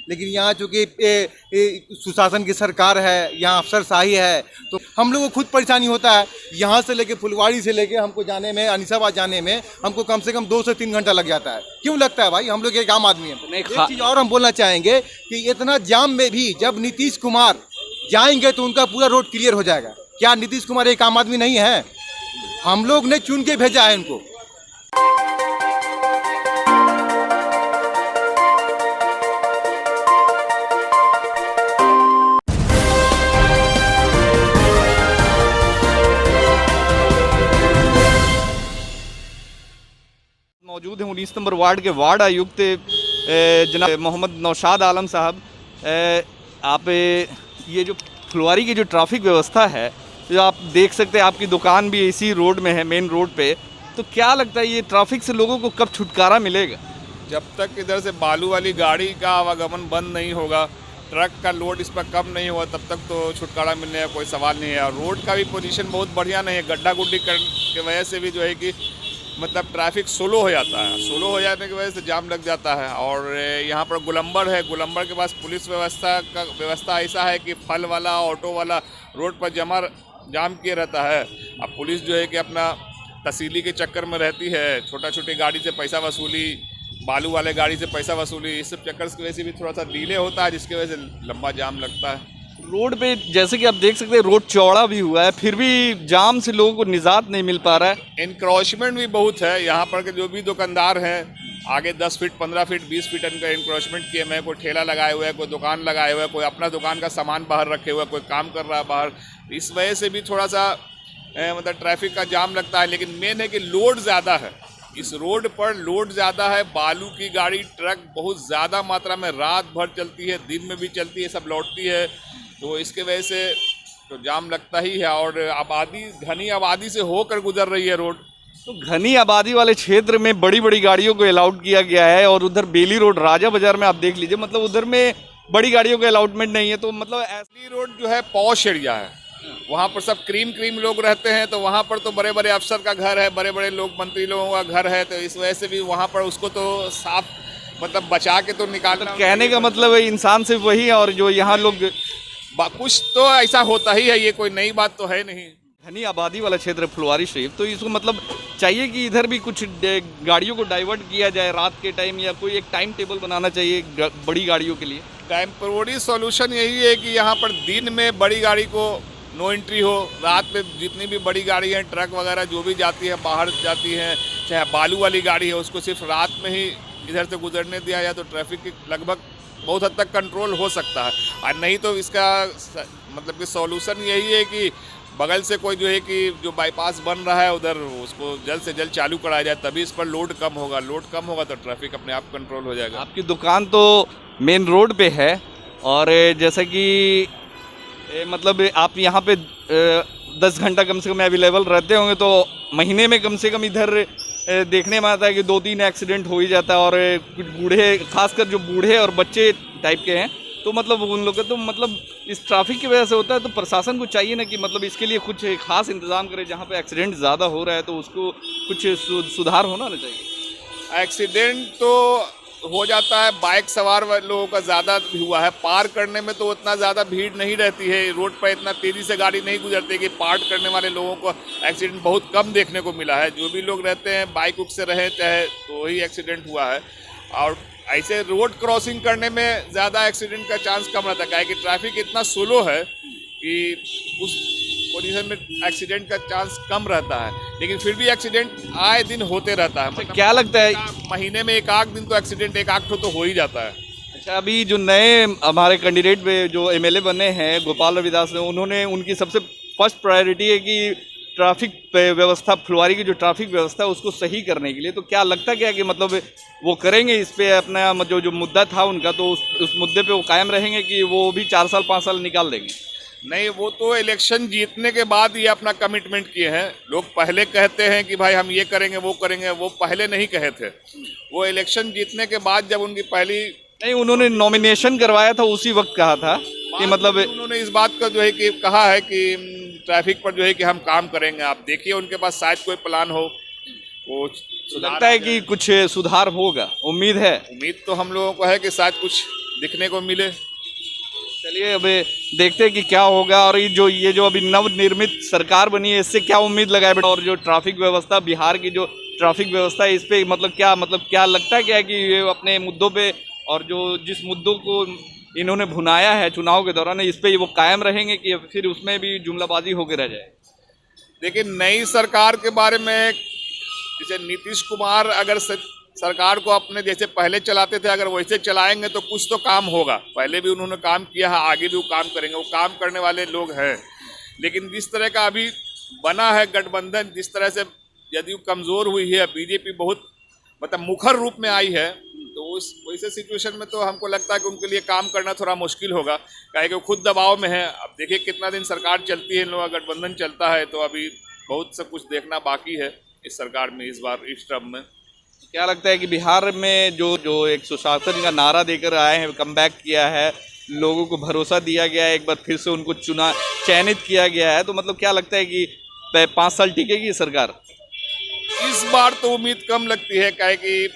लेकिन यहाँ चूँकि सुशासन की सरकार है, यहाँ अफसरशाही है, तो हम लोगों को खुद परेशानी होता है। यहाँ से लेके फुलवाड़ी से लेके हमको जाने में, अनिसाबाद जाने में हमको कम से कम 2 से 3 घंटा लग जाता है। क्यों लगता है भाई? हम लोग एक आम आदमी हैं। एक चीज़ और हम बोलना चाहेंगे कि इतना जाम में भी जब नीतीश कुमार जाएंगे तो उनका पूरा रोड क्लियर हो जाएगा। क्या नीतीश कुमार एक आम आदमी नहीं है? हम लोग ने चुन के भेजा है उनको। मौजूद हैं 19 नंबर वार्ड के वार्ड आयुक्त जनाब मोहम्मद नौशाद आलम साहब। आप ये जो फुलवारी की जो ट्रैफिक व्यवस्था है, जो आप देख सकते हैं, आपकी दुकान भी इसी रोड में है, मेन रोड पे, तो क्या लगता है ये ट्रैफिक से लोगों को कब छुटकारा मिलेगा? जब तक इधर से बालू वाली गाड़ी का आवागमन बंद नहीं होगा, ट्रक का लोड इस पर कम नहीं हुआ, तब तक तो छुटकारा मिलने का कोई सवाल नहीं है। और रोड का भी पोजीशन बहुत बढ़िया नहीं है, गड्ढा गुड्ढी की वजह से भी जो है कि मतलब ट्रैफिक स्लो हो जाता है। स्लो हो जाने की वजह से जाम लग जाता है। और यहाँ पर गोलंबर है, गोलंबर के पास पुलिस व्यवस्था ऐसा है कि फल वाला, ऑटो वाला रोड पर जाम किए रहता है। अब पुलिस जो है कि अपना तहसीली के चक्कर में रहती है, छोटी गाड़ी से पैसा वसूली, बालू वाले गाड़ी से पैसा वसूली, इस सब चक्कर की वजह से भी थोड़ा सा डिले होता है, जिसकी वजह से लंबा जाम लगता है। रोड पे जैसे कि आप देख सकते हैं रोड चौड़ा भी हुआ है, फिर भी जाम से लोगों को निजात नहीं मिल पा रहा है। इंक्रोचमेंट भी बहुत है। यहाँ पर के जो भी दुकानदार हैं, आगे 10 फीट, 15 फीट, 20 फीट इनका इंक्रोचमेंट किए हुए हैं। कोई ठेला लगाए हुए है, कोई दुकान लगाए हुए है, कोई अपना दुकान का सामान बाहर रखे हुए है, कोई काम कर रहा है बाहर। इस वजह से भी थोड़ा सा मतलब ट्रैफिक का जाम लगता है। लेकिन मेन है कि लोड ज़्यादा है, इस रोड पर लोड ज़्यादा है। बालू की गाड़ी, ट्रक बहुत ज़्यादा मात्रा में रात भर चलती है, दिन में भी चलती है, सब लौटती है, तो इसके वजह से तो जाम लगता ही है। और घनी आबादी से होकर गुजर रही है रोड, तो घनी आबादी वाले क्षेत्र में बड़ी बड़ी गाड़ियों को अलाउड किया गया है। और उधर बेली रोड, राजा बाजार में आप देख लीजिए, मतलब उधर में बड़ी गाड़ियों का अलाउटमेंट नहीं है। तो मतलब ऐसी रोड जो है पॉश एरिया है, वहाँ पर सब क्रीम लोग रहते हैं, तो वहाँ पर तो बड़े बड़े अफसर का घर है, बड़े बड़े लोग, मंत्री लोगों का घर है, तो इस वजह से भी वहाँ पर उसको तो साफ मतलब बचा के तो निकालना। कहने का मतलब है इंसान सिर्फ वही है, और जो यहाँ लोग कुछ तो ऐसा होता ही है, ये कोई नई बात तो है नहीं। घनी आबादी वाला क्षेत्र फुलवारी शरीफ, तो इसको मतलब चाहिए कि इधर भी कुछ गाड़ियों को डाइवर्ट किया जाए रात के टाइम, या कोई एक टाइम टेबल बनाना चाहिए बड़ी गाड़ियों के लिए। टेम्पोररी सॉल्यूशन यही है कि यहाँ पर दिन में बड़ी गाड़ी को नो एंट्री हो, रात में जितनी भी बड़ी गाड़ी हैं, ट्रक वगैरह जो भी जाती है बाहर जाती हैं, चाहे बालू वाली गाड़ी है, उसको सिर्फ रात में ही इधर से गुजरने दिया जाए, तो ट्रैफिक लगभग बहुत हद तक कंट्रोल हो सकता है। और नहीं तो इसका मतलब कि सॉल्यूशन यही है कि बगल से कोई जो है कि जो बाईपास बन रहा है उधर, उसको जल्द से जल्द चालू कराया जाए, तभी इस पर लोड कम होगा। लोड कम होगा तो ट्रैफिक अपने आप कंट्रोल हो जाएगा। आपकी दुकान तो मेन रोड पे है, और जैसे कि मतलब आप यहाँ पे 10 घंटा कम से कम अवेलेबल रहते होंगे, तो महीने में कम से कम इधर देखने में आता है कि 2-3 एक्सीडेंट हो ही जाता है। और कुछ बूढ़े, खासकर जो बूढ़े और बच्चे टाइप के हैं, तो मतलब उन लोग का तो मतलब इस ट्रैफिक की वजह से होता है। तो प्रशासन को चाहिए ना कि मतलब इसके लिए कुछ खास इंतजाम करे, जहाँ पे एक्सीडेंट ज़्यादा हो रहा है तो उसको कुछ सुधार होना ना चाहिए। एक्सीडेंट तो हो जाता है, बाइक सवार लोगों का ज़्यादा हुआ है। पार करने में तो उतना ज़्यादा भीड़ नहीं रहती है, रोड पर इतना तेज़ी से गाड़ी नहीं गुजरती कि पार करने वाले लोगों को एक्सीडेंट बहुत कम देखने को मिला है। जो भी लोग रहते हैं बाइक उक से रहे चाहे, तो ही एक्सीडेंट हुआ है। और ऐसे रोड क्रॉसिंग करने में ज़्यादा एक्सीडेंट का चांस कम रहता है, कि ट्रैफिक इतना स्लो है कि उस पोजीशन में एक्सीडेंट का चांस कम रहता है। लेकिन फिर भी एक्सीडेंट आए दिन होते रहता है। मतलब क्या लगता है, महीने में एक आध दिन तो एक्सीडेंट, एक आध तो हो ही जाता है। अच्छा, अभी जो नए हमारे कैंडिडेट में जो एमएलए बने हैं गोपाल रविदास ने, उन्होंने उनकी सबसे फर्स्ट प्रायोरिटी है कि ट्रैफिक व्यवस्था, फुलवारी की जो ट्रैफिक व्यवस्था है उसको सही करने के लिए। तो क्या लगता क्या कि मतलब वो करेंगे इस पे अपना जो मुद्दा था उनका, तो उस मुद्दे पे वो कायम रहेंगे कि वो भी 4 साल 5 साल निकाल देंगे? नहीं, वो तो इलेक्शन जीतने के बाद ये अपना कमिटमेंट किए हैं। लोग पहले कहते हैं कि भाई हम ये करेंगे वो करेंगे, वो पहले नहीं कहे थे। वो इलेक्शन जीतने के बाद जब उनकी पहली नहीं, उन्होंने नॉमिनेशन करवाया था उसी वक्त कहा था कि मतलब उन्होंने इस बात का जो है कि कहा है कि ट्रैफिक पर जो है कि हम काम करेंगे। आप देखिए उनके पास शायद कोई प्लान हो, वो लगता है कि कुछ सुधार होगा, उम्मीद है। उम्मीद तो हम लोगों को है कि शायद कुछ दिखने को मिले। चलिए अब देखते हैं कि क्या होगा। और ये जो अभी नवनिर्मित सरकार बनी है, इससे क्या उम्मीद लगाए बेटा? और जो ट्रैफिक व्यवस्था, बिहार की जो ट्रैफिक व्यवस्था है, इस पे मतलब क्या लगता है क्या कि ये अपने मुद्दों पे और जो जिस मुद्दों को इन्होंने भुनाया है चुनाव के दौरान, इस पे वो कायम रहेंगे कि फिर उसमें भी जुमलाबाजी होकर रह जाए? देखिए, नई सरकार के बारे में जैसे नीतीश कुमार अगर सरकार को अपने जैसे पहले चलाते थे अगर वैसे चलाएंगे तो कुछ तो काम होगा। पहले भी उन्होंने काम किया है, आगे भी वो काम करेंगे, वो काम करने वाले लोग हैं। लेकिन जिस तरह का अभी बना है गठबंधन, जिस तरह से जदयू कमज़ोर हुई है, बीजेपी बहुत मतलब मुखर रूप में आई है, तो उस वैसे सिचुएशन में तो हमको लगता है कि उनके लिए काम करना थोड़ा मुश्किल होगा, काहे कि वो खुद दबाव में है। अब देखिए कितना दिन सरकार चलती है, इन लोगों का गठबंधन चलता है, तो अभी बहुत सब कुछ देखना बाकी है इस सरकार में इस बार इस टर्म में। क्या लगता है कि बिहार में जो एक सुशासन का नारा देकर आए हैं, कमबैक किया है, लोगों को भरोसा दिया गया है, एक बार फिर से उनको चयनित किया गया है, तो मतलब क्या लगता है कि 5 साल टिकेगी सरकार? इस बार तो उम्मीद कम लगती है, काहे कि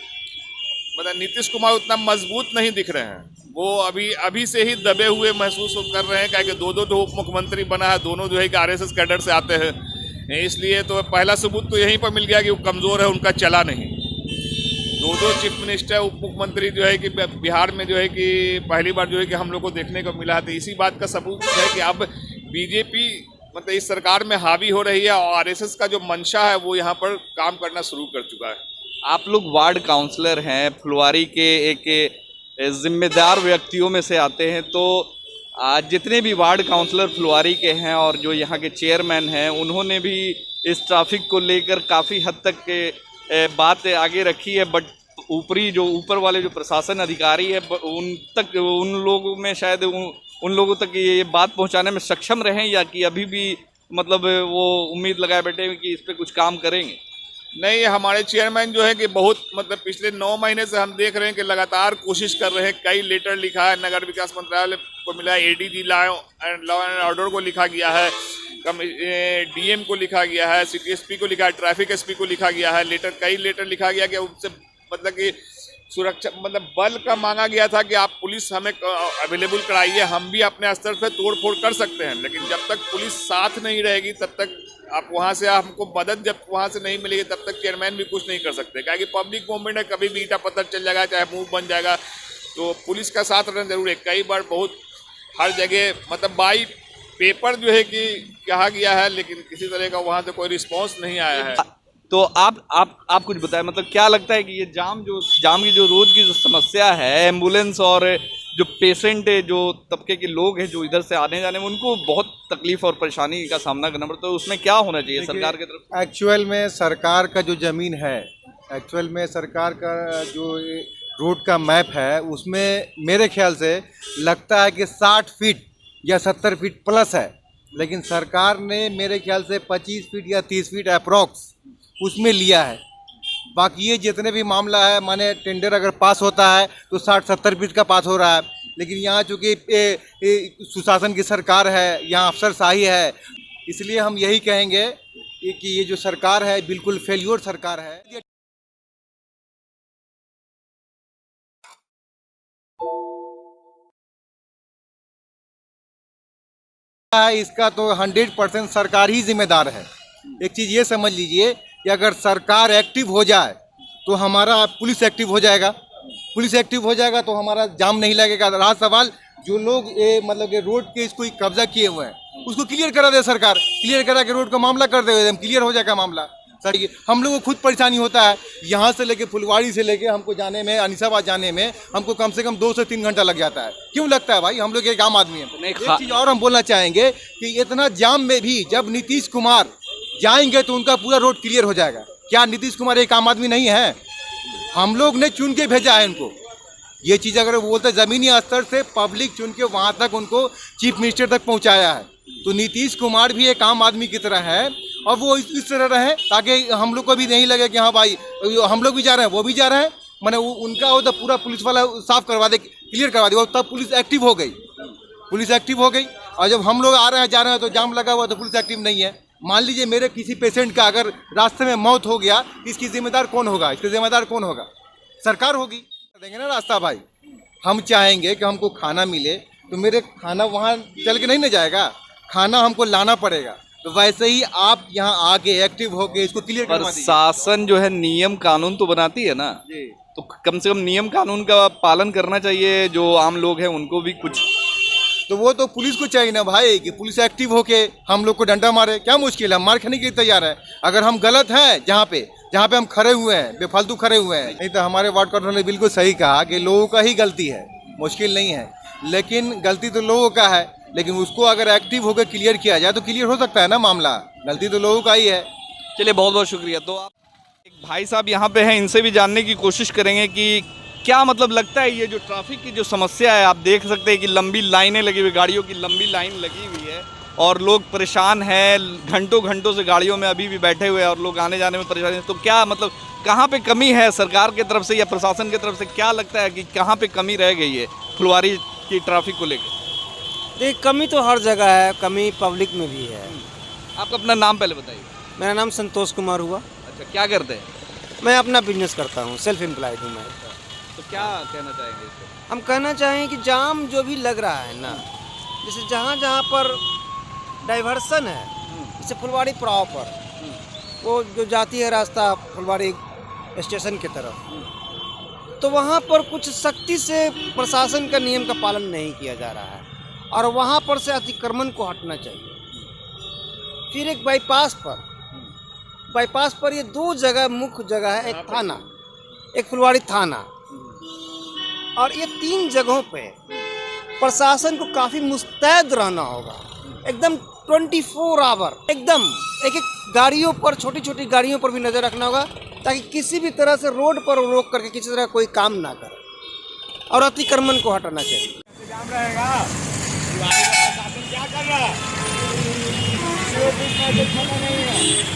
मतलब नीतीश कुमार उतना मजबूत नहीं दिख रहे हैं। वो अभी से ही दबे हुए महसूस कर रहे हैं, काहे कि दो उप मुख्यमंत्री बना है, दोनों जो है कि RSS कैडर से आते हैं। इसलिए तो पहला सबूत तो यहीं पर मिल गया कि वो कमज़ोर है, उनका चला नहीं। दो चीफ मिनिस्टर, उप मुख्यमंत्री जो है कि बिहार में जो है कि पहली बार जो है कि हम लोग को देखने को मिला है। तो इसी बात का सबूत है कि अब बीजेपी मतलब इस सरकार में हावी हो रही है और RSS का जो मंशा है वो यहाँ पर काम करना शुरू कर चुका है। आप लोग वार्ड काउंसलर हैं, फुलवारी के एक जिम्मेदार व्यक्तियों में से आते हैं, तो आज जितने भी वार्ड काउंसलर फुलवारी के हैं और जो यहाँ के चेयरमैन हैं, उन्होंने भी इस ट्रैफिक को लेकर काफ़ी हद तक बात आगे रखी है, बट ऊपर वाले जो प्रशासन अधिकारी है उन लोगों में शायद उन लोगों तक ये बात पहुंचाने में सक्षम रहें, या कि अभी भी मतलब वो उम्मीद लगाए बैठे हैं कि इस पे कुछ काम करेंगे? नहीं, हमारे चेयरमैन जो है कि बहुत मतलब पिछले 9 महीने से हम देख रहे हैं कि लगातार कोशिश कर रहे हैं। कई लेटर लिखा है, नगर विकास मंत्रालय को मिला है, ADG लॉ एंड ऑर्डर को लिखा गया है, DM को लिखा गया है, City SP को लिखा है, ट्रैफिक SP को लिखा गया है। कई लेटर लिखा गया कि उससे मतलब कि सुरक्षा मतलब बल का मांगा गया था कि आप पुलिस हमें अवेलेबल कराइए, हम भी अपने स्तर पर तोड़ फोड़ कर सकते हैं। लेकिन जब तक पुलिस साथ नहीं रहेगी तब तक आप वहाँ से हमको मदद जब वहाँ से नहीं मिलेगी तब तक चेयरमैन भी कुछ नहीं कर सकते, क्योंकि पब्लिक मूवमेंट है, कभी भी ईटा पत्थर चल जाएगा, चाहे मुंह बन जाएगा। तो पुलिस का साथ रहना जरूर है। कई बार बहुत हर जगह मतलब बाई पेपर जो है कि कहा गया है, लेकिन किसी तरह का वहाँ से कोई रिस्पॉन्स नहीं आया है। तो आप कुछ बताएं, मतलब क्या लगता है कि ये जाम की जो रोज की जो समस्या है, एम्बुलेंस और जो पेशेंट है, जो तबके के लोग हैं जो इधर से आने जाने में उनको बहुत तकलीफ और परेशानी का सामना करना पड़ता है, तो उसमें क्या होना चाहिए सरकार की तरफ? एक्चुअल में सरकार का जो ज़मीन है, एक्चुअल में सरकार का जो रोड का मैप है, उसमें मेरे ख्याल से लगता है कि 60 फीट या 70 फीट प्लस है, लेकिन सरकार ने मेरे ख्याल से 25 फीट या 30 फीट अप्रॉक्स उसमें लिया है। बाकी ये जितने भी मामला है, माने टेंडर अगर पास होता है तो 60-70 फीट का पास हो रहा है, लेकिन यहाँ चूँकि सुशासन की सरकार है, यहाँ अफसरशाही है, इसलिए हम यही कहेंगे कि ये जो सरकार है बिल्कुल फेल्योर सरकार है। इसका तो 100% सरकार ही जिम्मेदार है। एक चीज़ ये समझ लीजिए कि अगर सरकार एक्टिव हो जाए तो हमारा पुलिस एक्टिव हो जाएगा, पुलिस एक्टिव हो जाएगा तो हमारा जाम नहीं लगेगा। रहा सवाल जो लोग मतलब कि रोड के इसको कब्जा किए हुए हैं उसको क्लियर करा दे सरकार, क्लियर करा के रोड का मामला कर दे, एकदम क्लियर हो जाएगा मामला। सर हम लोगों को खुद परेशानी होता है, यहाँ से लेके फुलवाड़ी से लेके हमको जाने में, अनिसाबाद जाने में हमको कम से कम 2 से 3 घंटा लग जाता है। क्यों लगता है भाई? हम लोग एक आम आदमी हैं। एक चीज़ और हम बोलना चाहेंगे कि इतना जाम में भी जब नीतीश कुमार जाएंगे तो उनका पूरा रोड क्लियर हो जाएगा। क्या नीतीश कुमार एक आम आदमी नहीं है? हम लोग ने चुन के भेजा है उनको। ये चीज़ अगर वो बोलते ज़मीनी स्तर से पब्लिक चुन के वहाँ तक उनको चीफ मिनिस्टर तक पहुँचाया है, तो नीतीश कुमार भी एक आम आदमी की तरह है और वो इस तरह रहे ताकि हम लोग को भी नहीं लगे कि हाँ भाई हम लोग भी जा रहे हैं, वो भी जा रहे हैं। मैंने उनका वो तो पूरा पुलिस वाला साफ करवा दे, क्लियर करवा दे, तब पुलिस एक्टिव हो गई, पुलिस एक्टिव हो गई। और जब हम लोग आ रहे हैं जा रहे हैं तो जाम लगा हुआ तो पुलिस एक्टिव नहीं है। मान लीजिए मेरे किसी पेशेंट का अगर रास्ते में मौत हो गया, इसकी जिम्मेदार कौन होगा? इसका जिम्मेदार कौन होगा? सरकार होगी। देंगे ना रास्ता भाई, हम चाहेंगे कि हमको खाना मिले तो मेरे खाना वहाँ चल के नहीं ना जाएगा, खाना हमको लाना पड़ेगा। तो वैसे ही आप यहाँ आके एक्टिव होके इसको क्लियर करवा दीजिए। प्रशासन जो है नियम कानून तो बनाती है ना, जी। तो कम से कम नियम कानून का पालन करना चाहिए। जो आम लोग हैं उनको भी कुछ, तो वो तो पुलिस को चाहिए ना भाई कि पुलिस एक्टिव होके हम लोग को डंडा मारे। क्या मुश्किल है, हम मार खाने के लिए तैयार है। अगर हम गलत हैं जहाँ पे हम खड़े हुए हैं, बेफालतू खड़े हुए हैं, नहीं तो हमारे वार्ड काउंसिलर ने बिल्कुल सही कहा कि लोगों का ही गलती है, मुश्किल नहीं है। लेकिन गलती तो लोगों का है, लेकिन उसको अगर एक्टिव होकर क्लियर किया जाए तो क्लियर हो सकता है ना मामला। गलती तो लोगों का ही है। चलिए बहुत बहुत शुक्रिया। तो आप एक भाई साहब यहाँ पे हैं, इनसे भी जानने की कोशिश करेंगे कि क्या मतलब लगता है ये जो ट्रैफिक की जो समस्या है। आप देख सकते हैं कि लंबी लाइनें लगी हुई, गाड़ियों की लंबी लाइन लगी हुई है और लोग परेशान हैं, घंटों घंटों से गाड़ियों में अभी भी बैठे हुए हैं और लोग आने जाने में परेशान हैं। तो क्या मतलब कहाँ पे कमी है सरकार की तरफ से या प्रशासन की तरफ से, क्या लगता है कि कहाँ पे कमी रह गई है फुलवारी की ट्रैफिक को लेकर? देख, कमी तो हर जगह है, कमी पब्लिक में भी है। आप अपना नाम पहले बताइए। मेरा नाम संतोष कुमार हुआ। अच्छा, क्या करते हैं? मैं अपना बिजनेस करता हूँ, सेल्फ एम्प्लॉयड हूँ मैं। तो क्या कहना चाहेंगे इससे? हम कहना चाहें कि जाम जो भी लग रहा है ना, जैसे जहाँ जहाँ पर डाइवर्सन है, जैसे फुलवाड़ी प्रॉपर वो जो जाती है रास्ता फुलवाड़ी स्टेशन की तरफ, तो वहाँ पर कुछ सख्ती से प्रशासन का नियम का पालन नहीं किया जा रहा है और वहाँ पर से अतिक्रमण को हटना चाहिए। फिर एक बाईपास पर ये दो जगह मुख्य जगह है, एक थाना, एक फुलवाड़ी थाना, और ये तीन जगहों पे प्रशासन को काफ़ी मुस्तैद रहना होगा, एकदम 24 आवर, एकदम एक एक गाड़ियों पर, छोटी छोटी गाड़ियों पर भी नज़र रखना होगा ताकि किसी भी तरह से रोड पर रोक करके किसी तरह कोई काम ना करे और अतिक्रमण को हटाना चाहिए। जाम रहेगा, दिवाली का प्रशासन क्या कर रहा है? कुछ नहीं है।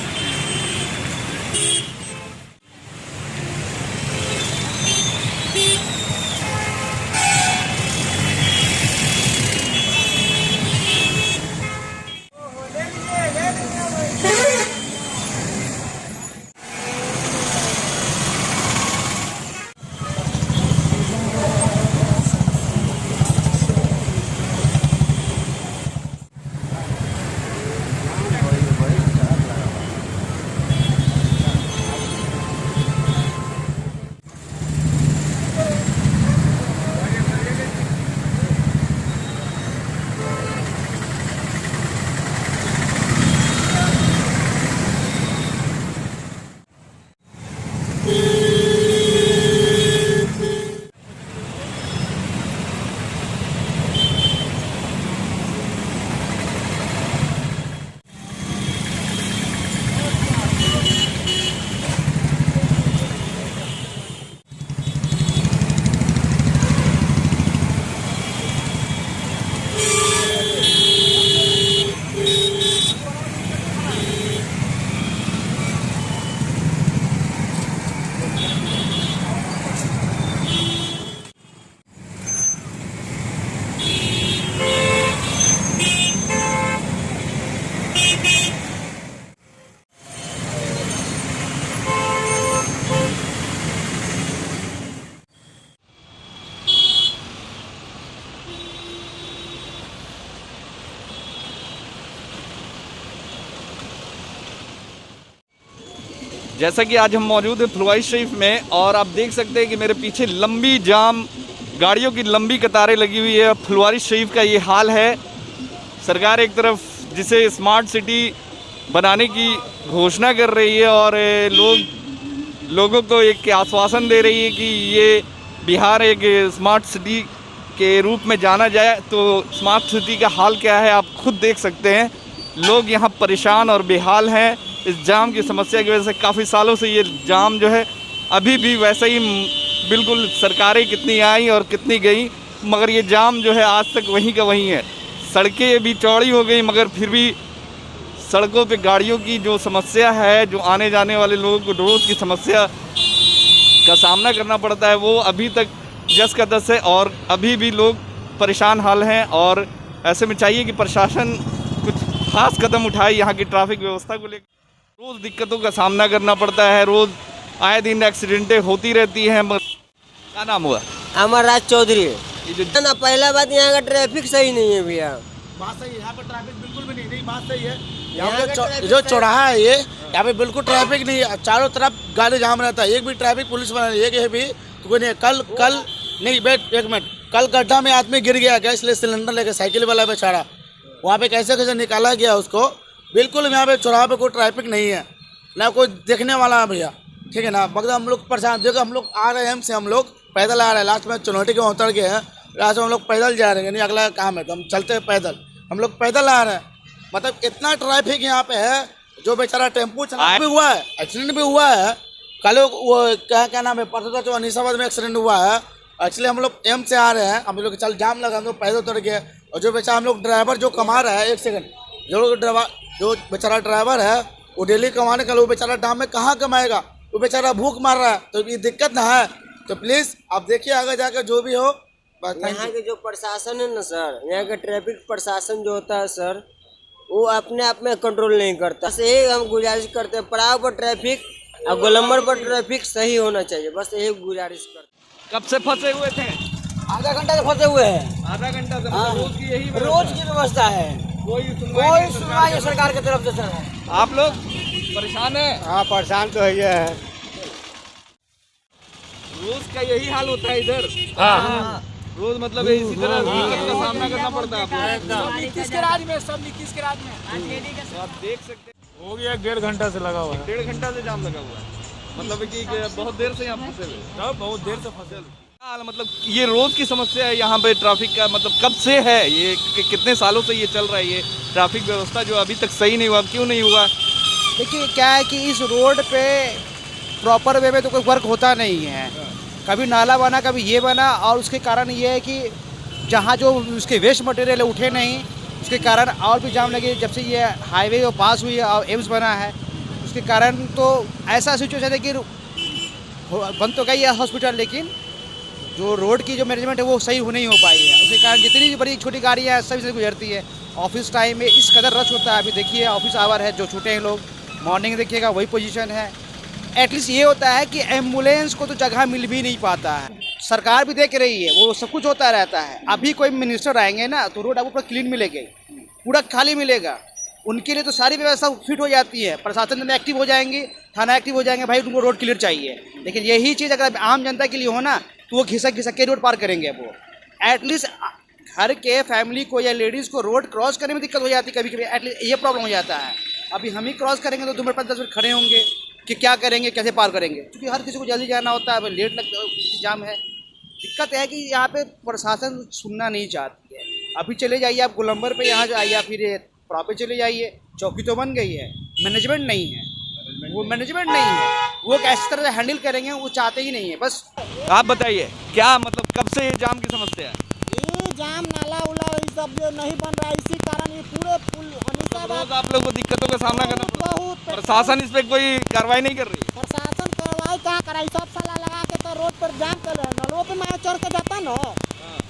जैसा कि आज हम मौजूद हैं फुलवारी शरीफ में और आप देख सकते हैं कि मेरे पीछे लंबी जाम, गाड़ियों की लंबी कतारें लगी हुई है। फुलवारी शरीफ का ये हाल है। सरकार एक तरफ जिसे स्मार्ट सिटी बनाने की घोषणा कर रही है और लोगों को एक आश्वासन दे रही है कि ये बिहार एक स्मार्ट सिटी के रूप में जाना जाए। तो स्मार्ट सिटी का हाल क्या है आप खुद देख सकते हैं। लोग यहाँ परेशान और बेहाल हैं इस जाम की समस्या की वजह से। काफ़ी सालों से ये जाम जो है अभी भी वैसे ही, बिल्कुल सरकारें कितनी आई और कितनी गई मगर ये जाम जो है आज तक वहीं का वहीं है। सड़कें भी चौड़ी हो गई मगर फिर भी सड़कों पे गाड़ियों की जो समस्या है, जो आने जाने वाले लोगों को रोज़ की समस्या का सामना करना पड़ता है, वो अभी तक जस का तस है और अभी भी लोग परेशान हाल हैं। और ऐसे में चाहिए कि प्रशासन कुछ खास कदम उठाए यहाँ की ट्रैफिक व्यवस्था को लेकर। रोज़ दिक्कतों का सामना करना पड़ता है, रोज़ आए दिन एक्सीडेंटें होती रहती हैं। क्या नाम हुआ? अमरराज चौधरी। ये जो ना पहला बात यहाँ का ट्रैफिक सही नहीं है भैया। बात सही है, यहाँ पर ट्रैफिक बिल्कुल भी नहीं बात सही है। यहाँ यहाँ का पे ट्रैफिक जो सही- चौराहा है ये, यहाँ पे बिल्कुल ट्रैफिक नहीं है, चारों तरफ गाड़ी जाम रहता है, एक भी ट्रैफिक पुलिस वाला नहीं, एक भी तो कोई नहीं है। कल नहीं वेट एक मिनट, कल गड्ढा में आदमी गिर गया गैस ले सिलेंडर लेके, साइकिल वाला बेचारा, वहाँ पे कैसे कैसे निकाला गया उसको। बिल्कुल यहाँ पे चौराहा पे कोई ट्रैफिक नहीं है, ना कोई देखने वाला है भैया, ठीक है ना। मगर हम लोग परेशान, देखो हम लोग आ रहे हैं से, हम लोग पैदल आ रहे हैं, लास्ट में चुनौती के उतर गए हैं, लास्ट में हम लोग पैदल जा रहे हैं, नहीं अगला काम है तो हम चलते हैं पैदल, हम लोग पैदल आ रहे हैं। मतलब इतना ट्रैफिक यहाँ पे है, जो बेचारा टेम्पू चला भी हुआ है, एक्सीडेंट भी हुआ है कल, वो क्या नाम है, परसों जो अनीसाबाद में एक्सीडेंट हुआ है। एक्चुअली हम लोग एम से आ रहे हैं, हम लोग चल जाम लगा, हम लोग पैदल उतर गए, और जो बेचारा हम लोग ड्राइवर जो कमा रहा है, एक सेकंड, जो बेचारा ड्राइवर है वो डेली कमाने का, वो बेचारा डाम में कहाँ कमाएगा, वो बेचारा भूख मार रहा है, तो ये दिक्कत ना है। तो प्लीज़ आप देखिए आगे जाकर जो भी हो। यहाँ के जो प्रशासन है ना सर, यहाँ का ट्रैफिक प्रशासन जो होता है सर, वो अपने आप में कंट्रोल नहीं करता। बस यही हम गुजारिश करते हैं, पड़ाव पर ट्रैफिक और गोलंबर पर ट्रैफिक सही होना चाहिए, बस यही गुजारिश करते हैं। कब से फंसे हुए थे? आधा घंटा से फंसे हुए हैं। आधा घंटा से हाँ। रोज की यही रोज की व्यवस्था है, कोई कोई सुनवाई सरकार की तरफ से सर है। आप लोग परेशान है? हाँ परेशान तो है। रोज का यही हाल होता है इधर? हाँ। रोज मतलब इसी तरह दिक्कत का सामना करना पड़ता है आपको? नीतीश के राज में, सब नीतीश के राज में। तो आप देख सकते हैं हो गया 1.5 घंटा से लगा हुआ है। 1.5 घंटा से जाम लगा हुआ है, मतलब कि बहुत देर से यहाँ फंसे हुए। तब बहुत देर से फंसे। हाल मतलब ये रोज की समस्या है यहाँ पे ट्रैफिक का, मतलब कब से है ये, कितने सालों से ये चल रहा है ये ट्रैफिक व्यवस्था जो अभी तक सही नहीं हुआ? क्यों नहीं हुआ? देखिए क्या है कि इस रोड पे प्रॉपर वे में तो कोई वर्क होता नहीं है, कभी नाला बना कभी ये बना, और उसके कारण ये है कि जहाँ जो उसके वेस्ट मटेरियल है उठे नहीं, उसके कारण और भी जाम लगे। जब से ये हाईवे पास हुई है और एम्स बना है, उसके कारण तो ऐसा सिचुएशन है कि बंद तो गई है हॉस्पिटल, लेकिन जो रोड की जो मैनेजमेंट है वो सही नहीं हो पाई है। उसके कारण जितनी भी बड़ी छोटी गाड़ियाँ हैं सभी से गुजरती है। ऑफिस टाइम में इस कदर रश होता है, अभी देखिए ऑफिस आवर है, जो छूटे हैं लोग, मॉर्निंग देखिएगा वही पोजीशन है। एटलीस्ट ये होता है कि एम्बुलेंस को तो जगह मिल भी नहीं पाता है। सरकार भी देख रही है, वो सब कुछ होता रहता है। अभी कोई मिनिस्टर आएंगे ना तो रोड आपको पूरा क्लीन मिलेगी, पूरा खाली मिलेगा। उनके लिए तो सारी व्यवस्था फिट हो जाती है, प्रशासन में एक्टिव हो जाएंगे, थाना एक्टिव हो जाएंगे, भाई उनको रोड क्लियर चाहिए। लेकिन यही चीज़ अगर आम जनता के लिए हो ना तो वो घिसक घिसक के रोड पार करेंगे। वो एटलीस्ट घर के फैमिली को या लेडीज़ को रोड क्रॉस करने में दिक्कत हो जाती है कभी कभी, एटलीस्ट ये प्रॉब्लम हो जाता है। अभी हम ही क्रॉस करेंगे तो 2 मिनट 5-10 मिनट खड़े होंगे कि क्या करेंगे, कैसे पार करेंगे, क्योंकि हर किसी को जल्दी जाना होता है, लेट लगता है, जाम है। दिक्कत है कि यहाँ पे प्रशासन सुनना नहीं चाहती है। अभी चले जाइए आप गोलंबर पे, यहाँ आइए, फिर प्रॉपर चले जाइए, चौकी तो बन गई है, मैनेजमेंट नहीं है, वो मैनेजमेंट नहीं है, वो कैसे तरह से हैंडल करेंगे वो चाहते ही नहीं है। बस आप बताइए क्या मतलब कब से ये जाम की समस्या है? ये जाम नाला उला ये सब जो नहीं बन रहा है, इसी कारण ये पूरे पुल अनीसाबाद रोज आप लोग को दिक्कतों का सामना करना पड़ता है। बहुत प्रशासन इस पे कोई कार्रवाई नहीं कर रही? प्रशासन कार्रवाई कहाँ कराई, सब साला लगा के तो रोड पर जाम कर रहे हैं। नलों पे मार चढ़ के जाता न,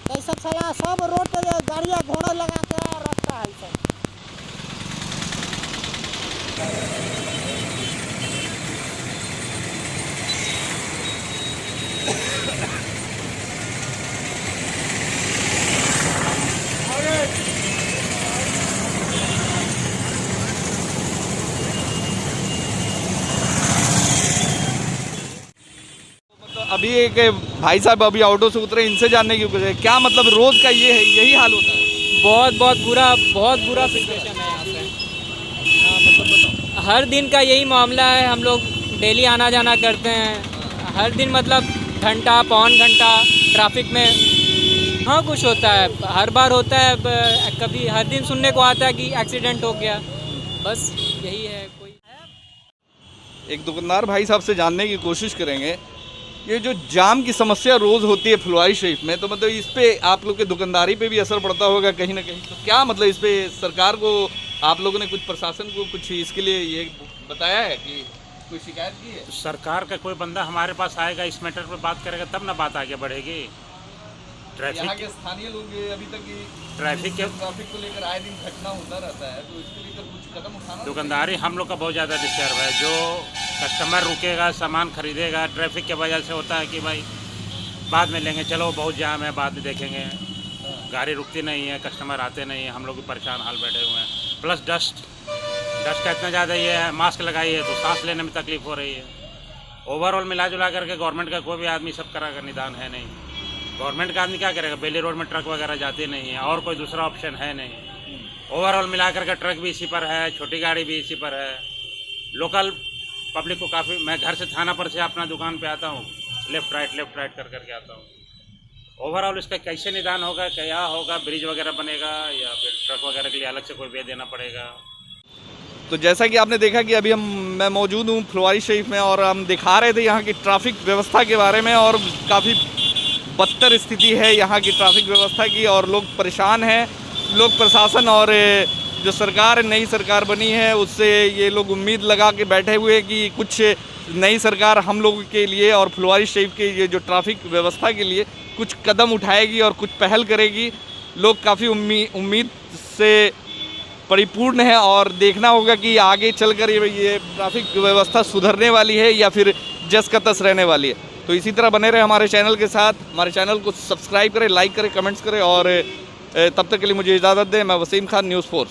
तो सब साला सब रोड पे गाड़ियाँ घोड़ा लगा के रखता है सब। अभी एक भाई साहब अभी ऑटो से उतरे, इनसे जानने की कोशिश, क्या मतलब रोज का ये है, यही हाल होता है? बहुत बुरा सिचुएशन है यहाँ पे। हाँ मतलब बताओ। हर दिन का यही मामला है, हम लोग डेली आना जाना करते हैं, हर दिन मतलब घंटा पौन घंटा ट्रैफिक में। हाँ कुछ होता है, हर बार होता है, कभी हर दिन सुनने को आता है कि एक्सीडेंट हो गया, बस यही है। कोई एक दुकानदार भाई साहब से जानने की कोशिश करेंगे, ये जो जाम की समस्या रोज़ होती है फुलवारी शरीफ में, तो मतलब इस पे आप लोग के दुकानदारी पे भी असर पड़ता होगा कहीं ना कहीं, तो क्या मतलब इस पे सरकार को आप लोगों ने कुछ प्रशासन को कुछ इसके लिए ये बताया है कि कोई शिकायत की है? सरकार का कोई बंदा हमारे पास आएगा, इस मैटर पर बात करेगा तब ना बात आगे बढ़ेगी। यहाँ के ट्रैफिक स्थानीय लोग अभी तक ट्रैफिक को लेकर आए दिन घटना होता रहता है, तो इसके लेकर कुछ कदम उठाना? दुकानदारी हम लोग का बहुत ज़्यादा डिस्टर्ब है। जो कस्टमर रुकेगा, सामान खरीदेगा, ट्रैफिक की वजह से होता है कि भाई बाद में लेंगे, चलो बहुत जाम है बाद में देखेंगे। गाड़ी रुकती नहीं है, कस्टमर आते नहीं है, हम लोग भी परेशान हाल बैठे हुए हैं। प्लस डस्ट का इतना ज़्यादा ये है, मास्क लगाइए तो सांस लेने में तकलीफ हो रही है। ओवरऑल मिला जुला करके गवर्नमेंट का कोई भी आदमी सब करा का निदान है नहीं। गवर्नमेंट का आदमी क्या करेगा, बेली रोड में ट्रक वगैरह जाते नहीं है और कोई दूसरा ऑप्शन है नहीं। ओवरऑल मिला करके ट्रक भी इसी पर है, छोटी गाड़ी भी इसी पर है। लोकल पब्लिक को काफ़ी, मैं घर से थाना पर से अपना दुकान पे आता हूँ, लेफ़्ट राइट कर करके आता हूँ। ओवरऑल इसका कैसे निदान होगा, क्या होगा, ब्रिज वगैरह बनेगा या फिर ट्रक वगैरह के लिए अलग से कोई वे देना पड़ेगा। तो जैसा कि आपने देखा कि अभी मैं मौजूद हूँ फुलवारी शरीफ में और हम दिखा रहे थे यहाँ की ट्रैफिक व्यवस्था के बारे में, और काफ़ी बदतर स्थिति है यहाँ की ट्रैफिक व्यवस्था की और लोग परेशान हैं। लोग प्रशासन और जो सरकार नई सरकार बनी है उससे ये लोग उम्मीद लगा के बैठे हुए कि कुछ नई सरकार हम लोगों के लिए और फुलवारी शरीफ के ये जो ट्रैफिक व्यवस्था के लिए कुछ कदम उठाएगी और कुछ पहल करेगी। लोग काफ़ी उम्मीद से परिपूर्ण है और देखना होगा कि आगे चलकर ये ट्रैफिक व्यवस्था सुधरने वाली है या फिर जस का तस रहने वाली है। तो इसी तरह बने रहे हमारे चैनल के साथ, हमारे चैनल को सब्सक्राइब करें, लाइक करें, कमेंट्स करें और तब तक के लिए मुझे इजाज़त दें। मैं वसीम खान, न्यूज़ 4।